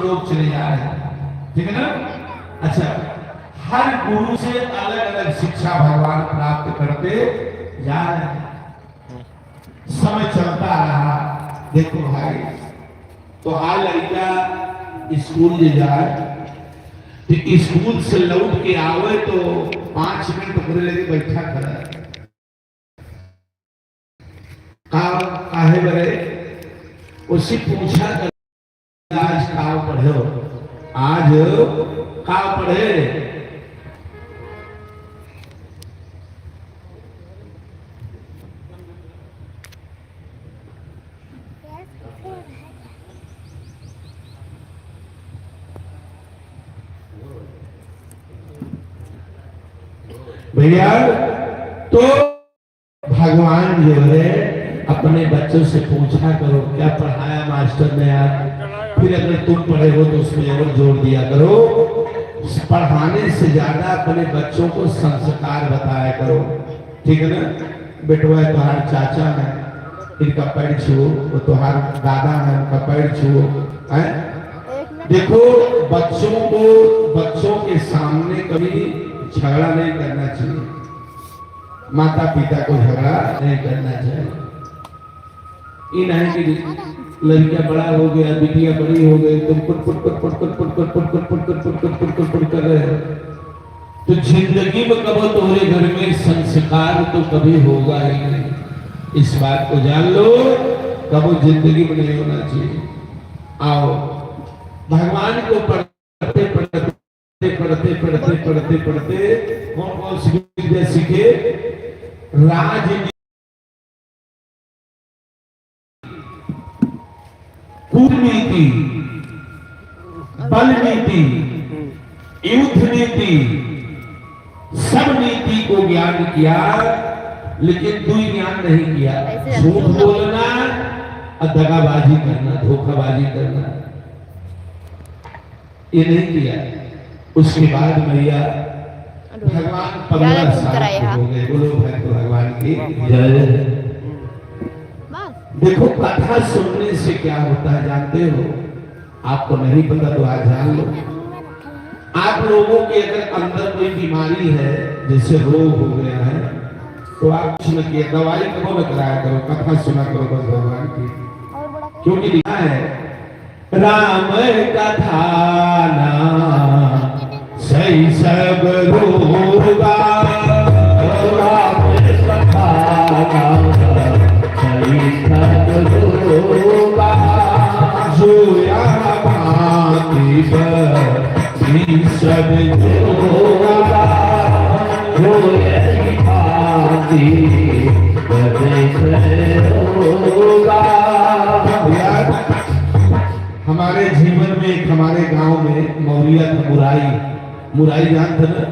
लोग चले जा रहे हैं, ठीक है ना। अच्छा, हर गुरु से अलग अलग शिक्षा भगवान प्राप्त करते जा रहे हैं। समय चलता रहा, देखो भाई, तो आ लड़का स्कूल ले जाए तो स्कूल से लौट के आवे तो 5 मिनट घरे लेके बैठा खड़ा काहे बरे उसी पूछा आज का पढ़े हो, आज का पढ़े। भैया तो भगवान जो है अपने बच्चों से पूछा करो क्या पढ़ाया मास्टर ने आज, फिर अगर तुम पढ़े हो तो उसमें और जोर दिया करो। पढ़ाने से ज्यादा अपने बच्चों को संस्कार बताया करो, ठीक है ना। बेटवा तुम्हारा चाचा है, इनका पैर छुओ, वो तुम्हारा दादा है, उनका पैर छुओ, है। देखो बच्चों के सामने कभी झगड़ा नहीं करना चाहिए, माता पिता को झगड़ा नहीं करना चाहिए। ये नहीं कि लड़कियां बड़ा हो गया, बिटियां बड़ी हो गई, तुम पुट कर रहे हो तो जिंदगी में कभी तुम्हारे घर में संस्कार तो कभी होगा ही नहीं। इस बात को जान लो, कभी जिंदगी में नहीं होना चाहिए। आओ भगवान को पढ़ते कौन सी विद्या सीखे? राजनीति, कूटनीति, बल नीति, युद्ध नीति, सब नीति को ज्ञान किया, लेकिन दुई ज्ञान नहीं किया। झूठ बोलना और दगाबाजी करना, धोखाबाजी करना, ये नहीं किया। उसके बाद मैया भगवान 15 साल हो गए। बोलो भगवान की जय। देखो कथा सुनने से क्या होता है जानते हो? आपको नहीं पता तो आज जान लो। आप लोगों के अगर अंदर कोई बीमारी है, जैसे रोग हो गया है, तो आप कुछ न किया, दवाई करो न कराया करो, कथा सुना करो बस भगवान की। क्योंकि लिखा है राम कथा सही सब रोगा, राम कथा सही सब रोगा, जो यहाँ भांति सब रोगा, जो यही भांति रोगा। हमारे जीवन में एक हमारे गांव में मौरिया था, मुराई जानते ना,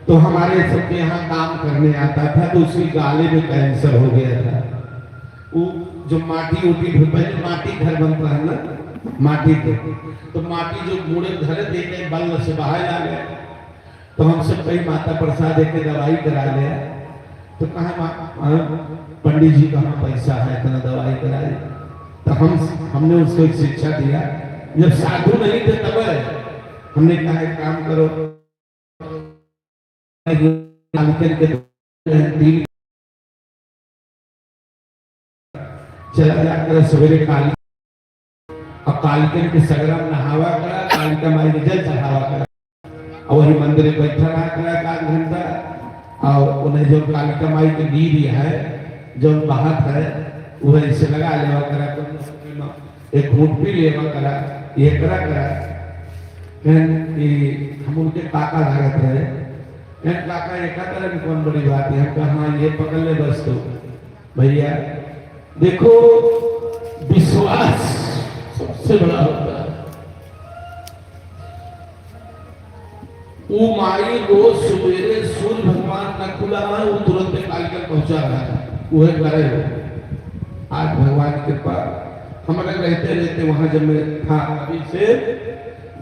तो हमारे सबके यहाँ काम करने आता था, तो उसकी गाले में कैंसर हो गया था। वो जो माटी पहले माटी घर बनता है ना, माटी के, तो माटी जो बूढ़े घर देते बल से बाहर आ गए, तो हम सब कई माता प्रसाद देके दवाई करा लिया। तो कहा पंडित जी कहाँ पैसा है इतना दवाई कराए? तो हमने उसको एक शिक्षा दिया, जब साधु नहीं थे तब हमने कहा एक काम करो, चला जाकर सवेरे काली और कालिकन के सगरा नहावा करा, कालिका माई के जल चढ़ावा करा, और वही मंदिर में बैठा रहा करा 1 घंटा, और उन्हें जो कालिका माई की नींद है जो बाहर है वह इसे लगा लेवा करा, एक घूट पी लेवा करा, ये करा हम उनके काका लागत रहे, काका एक तरह की कौन बड़ी बात है। हम कहा हाँ ये पकड़ ले बस। तो भैया देखो विश्वास सबसे बड़ा होता है। वो माई रोज सवेरे सूर्य भगवान न खुला है, वो तुरंत कालिका पहुंचा रहा है, वह करे हो। आज भगवान की कृपा हमारे रहते वहां जब मैं था, अभी से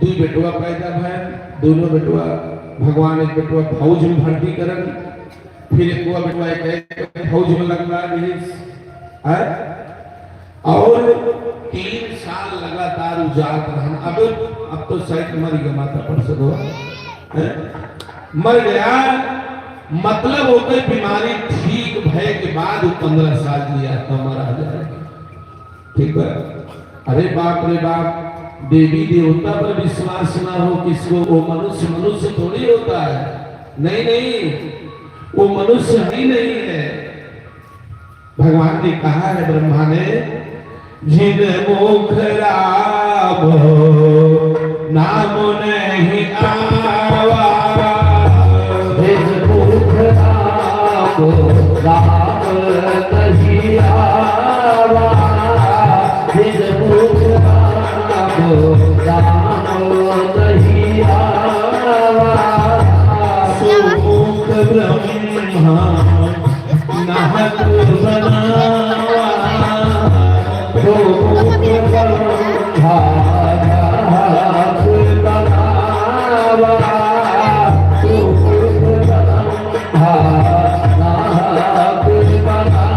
2 बेटवा पैदा भय, दोनों बेटवा भगवान, एक बेटवा फौज में भर्ती करन, फिर एक बेटवा एक फौज में लगवा और 3 साल लगातार उजाड़ रहना। अब तो शायद मर गया, माता परसद मर गया, मतलब होकर बीमारी ठीक भय के बाद 15 साल लिया तो मरा जाएगा। ठीक है, अरे बाप रे बाप, देवी देवता पर विश्वास ना हो किसको, वो मनुष्य मनुष्य थोड़ी होता है। नहीं नहीं, वो मनुष्य ही नहीं है। भगवान ने कहा है, ब्रह्मा ने, जिन मुख राम नाम नहीं आवा, जिन मुख राम नहीं आवा, जिन मुख राम नहीं आवा, सुमुख ब्रह्मा नाहक बनावा, सुमुख ब्रह्मा नाहक बनावा, सुमुख ब्रह्मा नाहक बनावा।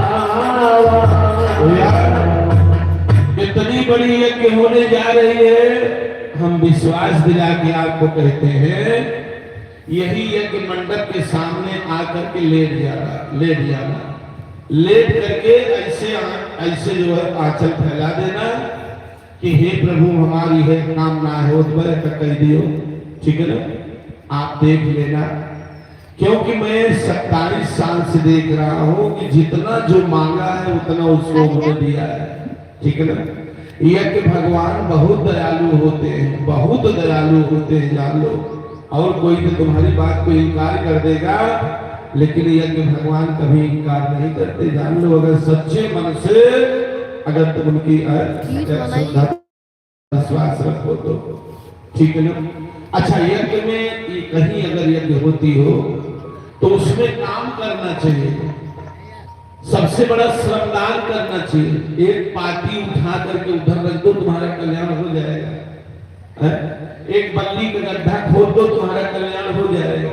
इतनी बड़ी यज्ञ होने जा रही है, हम विश्वास दिला के आपको कहते हैं, यही यज्ञ मंडप के सामने आकर के लेट जाना, लेट करके ऐसे जो है आंचल फैला देना कि हे प्रभु हमारी है कामना है, तक कह दियो। ठीक है ना, आप देख लेना, क्योंकि मैं 27 साल से देख रहा हूं कि जितना जो मांगा है उतना उसको उन्होंने दिया है। ठीक है ना, यज्ञ भगवान बहुत दयालु होते हैं, बहुत दयालु होते हैं, जान लो। और कोई तो तुम्हारी बात को इनकार कर देगा, लेकिन यज्ञ भगवान कभी इनकार नहीं करते, जान लो। अगर सच्चे मन से अगर तुम उनकी विश्वास रखो तो। ठीक है ना। अच्छा, यज्ञ में कहीं अगर यज्ञ होती हो तो उसमें काम करना चाहिए, सबसे बड़ा श्रमदान करना चाहिए। एक पार्टी उठा करके उधर रख दो, तुम्हारा कल्याण हो जाएगा। एक बल्ली का गड्ढा खोद दो, तुम्हारा कल्याण हो जाएगा।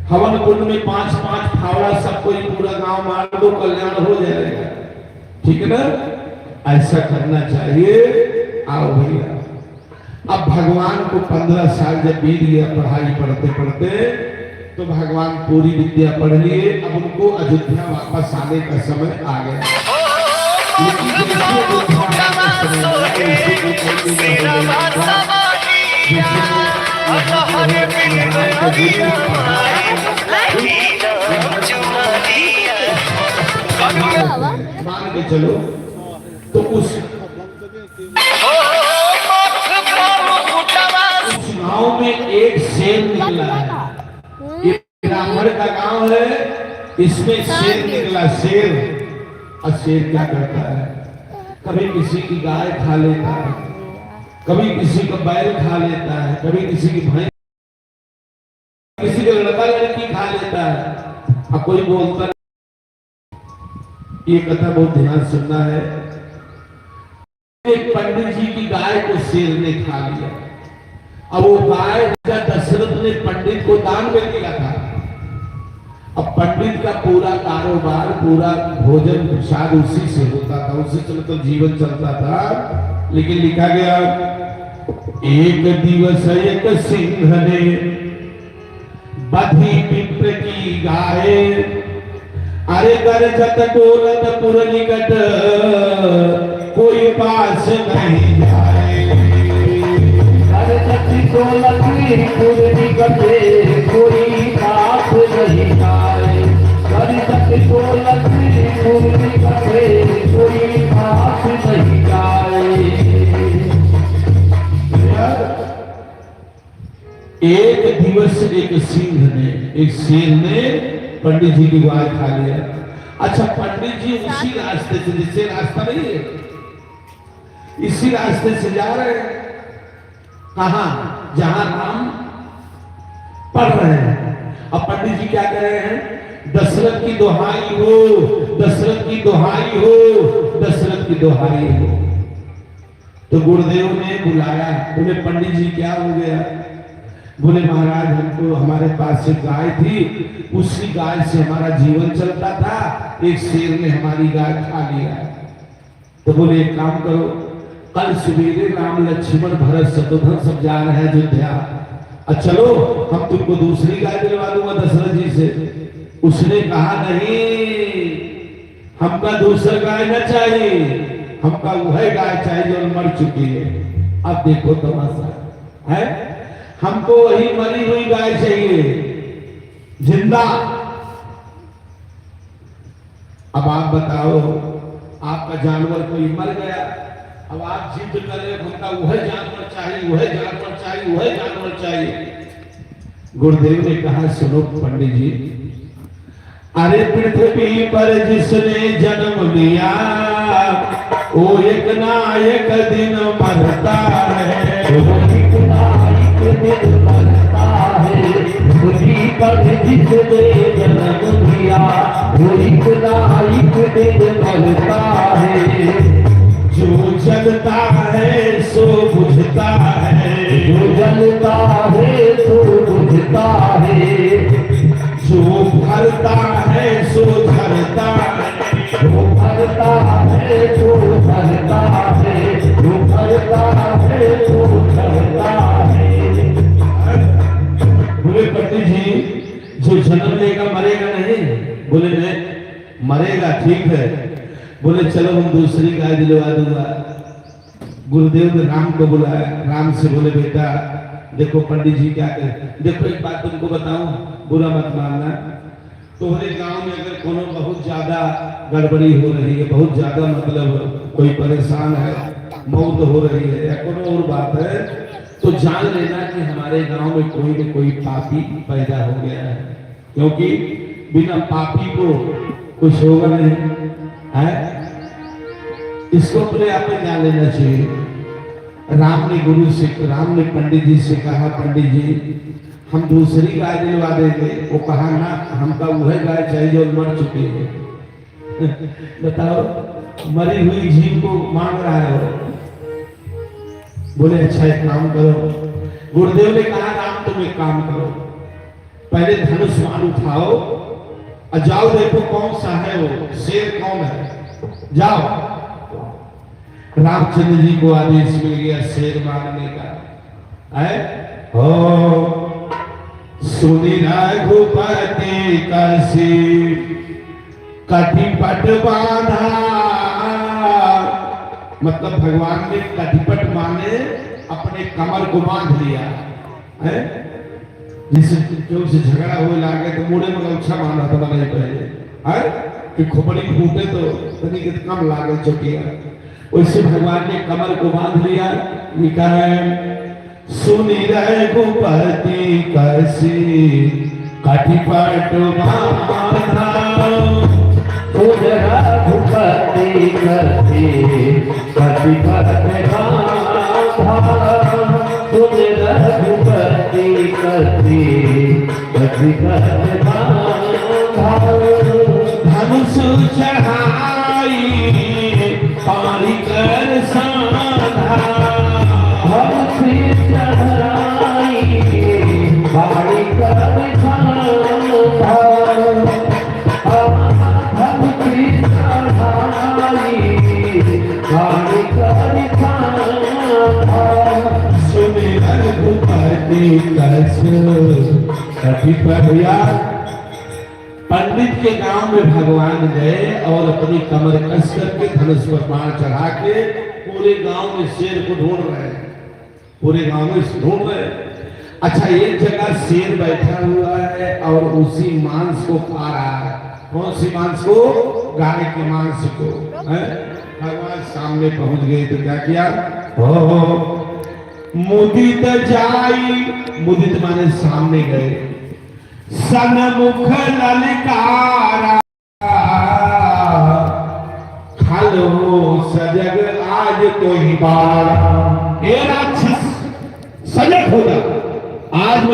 हवन कुंड में 5-5 फावड़ा सबको पूरा गांव मार दो, कल्याण हो जाएगा। ठीक है ना, ऐसा करना चाहिए। आओ भैया, अब भगवान को 15 साल जब बीत गया पढ़ाई पढ़ते पढ़ते, तो भगवान पूरी विद्या पढ़ लिए। अब उनको अयोध्या वापस आने का समय आ गया। मान के चलो तो उस गांव में एक शेर निकला है। ब्राह्मण का गांव है, इसमें शेर निकला, शेर। और शेर क्या करता है, कभी किसी की गाय खा लेता है, कभी किसी का बैल खा लेता है, कभी किसी की भैंस, किसी का लड़का लड़की खा लेता है। अब कोई बोलता, ये कथा बहुत ध्यान सुनना है। एक पंडित जी की गाय को शेर ने खा लिया। अब वो गाय दशरथ ने पंडित को दान में दिया था। अब पंडित का पूरा कारोबार, पूरा भोजन प्रसाद उसी से होता था, उसी से मतलब जीवन चलता था। लेकिन लिखा गया, एक दिवस एक सिंह ने बधी पिंपल की गाय, अरे गरजत डोलत पुर निकट कोई पास नहीं जाए, गरजत डोलत पुर निकट कोई पास नहीं जाए, गरजत डोलत पुर निकट कोई पास नहीं जाए। एक दिवस एक सिंह ने, एक शेर ने पंडित जी की गाय खा लिया। अच्छा, पंडित जी उसी रास्ते से, जिससे रास्ता नहीं है, इसी रास्ते से जा रहे हैं। कहां? जहां राम पढ़ रहे हैं। अब पंडित जी क्या कह रहे हैं, दशरथ की दुहाई हो, दशरथ की दुहाई हो, दशरथ की दुहाई हो। तो गुरुदेव ने बुलाया, बोले पंडित जी क्या हो गया? बोले महाराज, हमको हमारे पास एक गाय थी, उसी गाय से हमारा जीवन चलता था, एक शेर ने हमारी गाय खा लिया। तो बोले एक काम करो, कल सवेरे राम लक्ष्मण भरत शत्रुघ्न सब जा रहे हैं अयोध्या, चलो हम तुमको दूसरी गाय दिलवा दूंगा दशरथ जी से। उसने कहा नहीं, हमका दूसरा गाय न चाहिए, हमका वह गाय चाहिए जो मर चुकी है। अब देखो तमाशा है, हमको वही मरी हुई गाय चाहिए, जिंदा। अब आप बताओ, आपका जानवर कोई मर गया, अब आप जिद कर रहे हमका वह जानवर चाहिए, वह जानवर चाहिए, वह जानवर चाहिए। गुरुदेव ने कहा सुनो पंडित जी, अरे पृथ्वी पर जिसने जन्म लिया वो एक ना एक दिन मरता है, वो एक ना एक दिन मरता है। पृथ्वी पर जिसने जन्म लिया वो एक ना एक दिन मरता है। जो जलता है सो बुझता है, जो जलता है सो बुझता है। जो भरता है सो झरता है, जो भरता है सो भरता है। जो भरता है सो भरता है। बोले पंडित जी, जो जन्म लेगा मरेगा नहीं? बोले नहीं, मरेगा, ठीक है। बोले चलो हम दूसरी गाय दिलवा दूंगा। गुरुदेव ने राम को बुलाया, राम से बोले बेटा देखो पंडित जी क्या कहे, देखो एक बात तुमको बताऊं, बुरा मत मानना, तुम्हारे गांव में अगर कोनो बहुत ज्यादा गड़बड़ी हो रही है, बहुत ज्यादा मतलब कोई परेशान है, मौत हो रही है या कोनो और बात है, तो जान लेना कि हमारे गांव में कोई न कोई पापी पैदा हो गया है, क्योंकि बिना पापी को कुछ होगा नहीं है। इसको अपने आप में जान लेना चाहिए। राम ने पंडित जी से कहा, पंडित जी हम दूसरी गाय दिलवा देंगे। वो कहा ना, हमका वह गाय चाहिए जो मर चुकी है। बताओ, मरी हुई जीव को मांग रहा है। बोले अच्छा एक काम करो। गुरुदेव ने कहा राम तुम एक काम करो, पहले धनुष बाण उठाओ और जाओ, देखो कौन सा है वो शेर, कौन है, जाओ। रामचंद्र जी को आदेश मिल गया शेर मारने का है। हो सुनी रघुपति कसी कटिपट बांधा, मतलब भगवान ने कटिपट माने अपने कमर को बांध लिया है। जिससे क्यों से झगड़ा हुए लागे तो मुड़े में अच्छा बांधा था बने पहले है कि खोपड़ी फूटे तो तनिक कम लागे चुकी है। उससे भगवान ने कमर को बांध लिया। लिखा है सुनी रघुपति कसी कटिपट बांधा, सुन रघुपति कसी कटिपट बांधा। सुन रघुपति कसी कटिपट बांधा। धनुष चढ़ाई पारी कर साधा, हंसी चढ़ाई पारी कर साधा। हंसी चढ़ाई पारी कर साधा। सुन रघुपति कसी कटिपट। पंडित के गांव में भगवान गए और अपनी कमर कस करके धनुष पर बाण चढ़ा के पूरे गांव में शेर को ढूंढ रहे हैं, पूरे गांव में ढूंढ रहे हैं। अच्छा एक जगह शेर बैठा हुआ है और उसी मांस को खा रहा है। कौन सी मांस को? गाय के मांस को है। भगवान सामने पहुंच गए तो क्या किया? मुदित जाई, मुदित माने सामने गए, सन्मुख ललकारा, खलो सजग आज कोई बारा। ए राक्षस सजग हो जा, आज